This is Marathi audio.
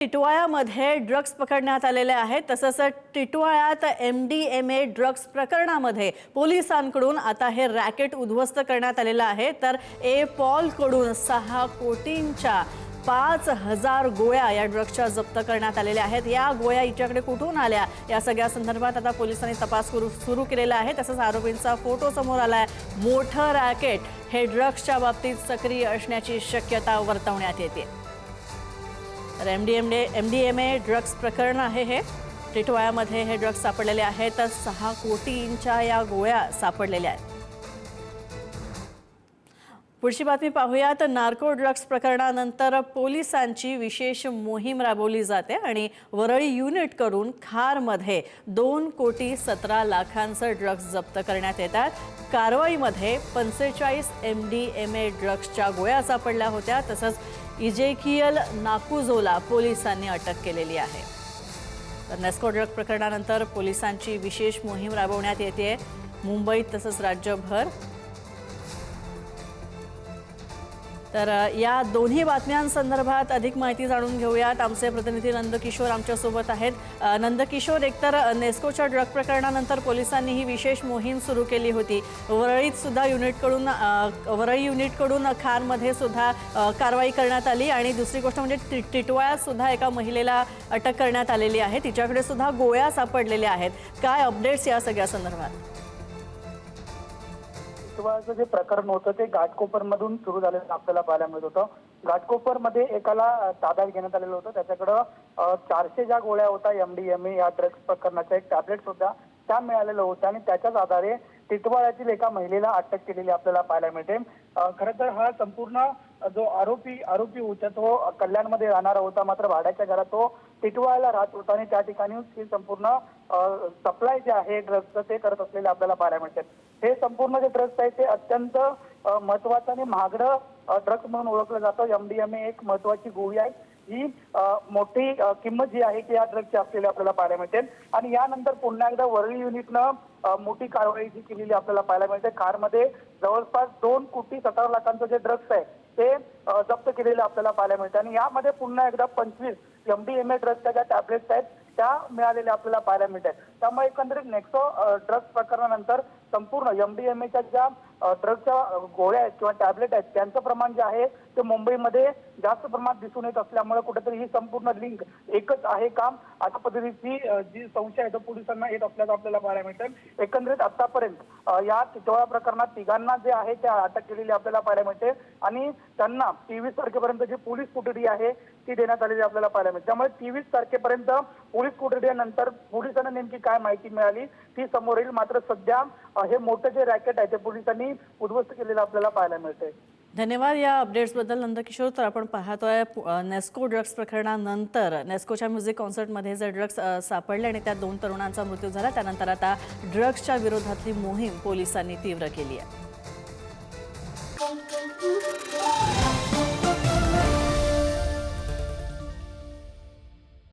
टिटवाळ्यामध्ये ड्रग्ज पकडण्यात आलेले आहेत। तसंच टिटवाळ्यात MDMA ड्रग्ज प्रकरणामध्ये पोलिसांकडून आता हे रॅकेट उद्ध्वस्त करण्यात आलेलं आहे। तर पॉलकडून 6 कोटींच्या 5000 गोळ्या या ड्रग्जच्या जप्त करण्यात आलेल्या आहेत। या गोळ्या इच्याकडे कुठून आल्या या सगळ्या संदर्भात आता पोलिसांनी तपास सुरू केलेला आहे। तसंच आरोपींचा फोटो समोर आलाय। मोठं रॅकेट हे ड्रग्जच्या बाबतीत सक्रिय असण्याची शक्यता वर्तवण्यात येते। तर MDMA ड्रग्ज प्रकरण आहे हे। टिटवाळ्यामध्ये हे ड्रग्ज सापडलेले आहेत। तर 6 कोटींच्या या गोळ्या सापडलेल्या आहेत। पुढची बातमी पाहूया। तर नार्को ड्रग्ज प्रकरणानंतर पोलिसांची विशेष मोहीम राबवली जाते आणि वरळी युनिटकडून खारमध्ये 2,17,00,000चं ड्रग्ज जप्त करण्यात येतात। कारवाईमध्ये 45 MDMA ड्रग्जच्या गोळ्या सापडल्या होत्या। तसंच इजेकियल नाकुझोला पोलिसांनी अटक केलेली आहे। तर नेस्को ड्रग प्रकरणानंतर पोलिसांची विशेष मोहीम राबवण्यात येते मुंबईत तसंच राज्यभर। तर या दोन्ही बातम्यांसंदर्भात अधिक माहिती जाणून घेऊयात। आमचे प्रतिनिधी नंदकिशोर आमच्यासोबत आहेत। नंदकिशोर, एकतर नेस्कोच्या ड्रग प्रकरणानंतर पोलिसांनी ही विशेष मोहीम सुरू केली होती। वरळी युनिटकडून खारमध्ये सुद्धा कारवाई करण्यात आली आणि दुसरी गोष्ट म्हणजे टिटवाळ्यात सुद्धा एका महिलेला अटक करण्यात आलेली आहे। तिच्याकडे सुद्धा गोळ्या सापडलेल्या आहेत। काय अपडेट्स या सगळ्या संदर्भात? टिटवाळ्याचं जे प्रकरण होतं ते घाटकोपरमधून सुरू झालेलं आपल्याला पाहायला मिळत होतं। घाटकोपरमध्ये एकाला ताब्यात घेण्यात आलेलं होतं। त्याच्याकडं 400 ज्या गोळ्या होत्या MDMA या ड्रग्ज प्रकरणाच्या एक टॅबलेट होत्या त्या मिळालेल्या होत्या आणि त्याच्याच आधारे टिटवाळ्यातील एका महिलेला अटक केलेली आपल्याला पाहायला मिळते। खरं तर हा संपूर्ण जो आरोपी होता तो कल्याणमध्ये राहणारा होता, मात्र भाड्याच्या घरात तो टिटवाळ्याला राहत होता आणि त्या ठिकाणी ही संपूर्ण सप्लाय जे आहे ड्रग्जचं ते करत असलेले आपल्याला पाहायला मिळते। हे संपूर्ण जे ड्रग्ज आहे ते अत्यंत महत्वाचं आणि महागडं ड्रग्ज म्हणून ओळखलं जातं। MDMA एक महत्वाची गोळी आहे। ही मोठी किंमत जी आहे की या ड्रग्जची असलेली आपल्याला पाहायला मिळते आणि यानंतर पुन्हा एकदा वरळी युनिटनं मोठी कारवाई जी केलेली आपल्याला पाहायला मिळते। कारमध्ये जवळपास 2,17,00,000चं जे ड्रग्ज आहे ते जप्त केलेले आपल्याला पाहायला मिळते आणि यामध्ये पुन्हा एकदा 25 MDMA ड्रग्जच्या ज्या टॅबलेट्स आहेत त्या मिळालेल्या आपल्याला पाहायला मिळतात। त्यामुळे एकंदरीत नेक्सो ड्रग्ज प्रकरणानंतर संपूर्ण MDMAच्या ज्या ड्रग्जच्या गोळ्या आहेत किंवा टॅबलेट आहेत त्यांचं प्रमाण जे आहे ते मुंबईमध्ये जास्त प्रमाणात दिसून येत असल्यामुळे कुठेतरी ही संपूर्ण लिंक एकच आहे काम अशा पद्धतीची जी संशय आहे तो पोलिसांना येत असल्याचं आपल्याला पाहायला मिळतं। एकंदरीत आतापर्यंत या टिटवाळा प्रकरणात तिघांना जे आहे त्या अटक केलेली आपल्याला पाहायला मिळते आणि त्यांना 23 तारखेपर्यंत जी पोलीस कोठडी आहे ती देण्यात आलेली आपल्याला पाहायला मिळते। त्यामुळे 23 तारखेपर्यंत पोलीस कोठडीनंतर पोलिसांना नेमकी काय माहिती मिळाली ती समोर येईल। मात्र सध्या हे मोठं जे रॅकेट आहे ते पोलिसांनी उद्ध्वस्त केलेलं आपल्याला पाहायला मिळते। धन्यवाद या अपडेट्सबद्दल नंदकिशोर। तर आपण पाहतोय नेस्को ड्रग्ज प्रकरणानंतर नेस्कोच्या म्युझिक कॉन्सर्टमध्ये जे ड्रग्ज सापडले आणि त्यात 2 तरुणांचा मृत्यू झाला, त्यानंतर आता ड्रग्जच्या विरोधातली मोहीम पोलिसांनी तीव्र केली आहे।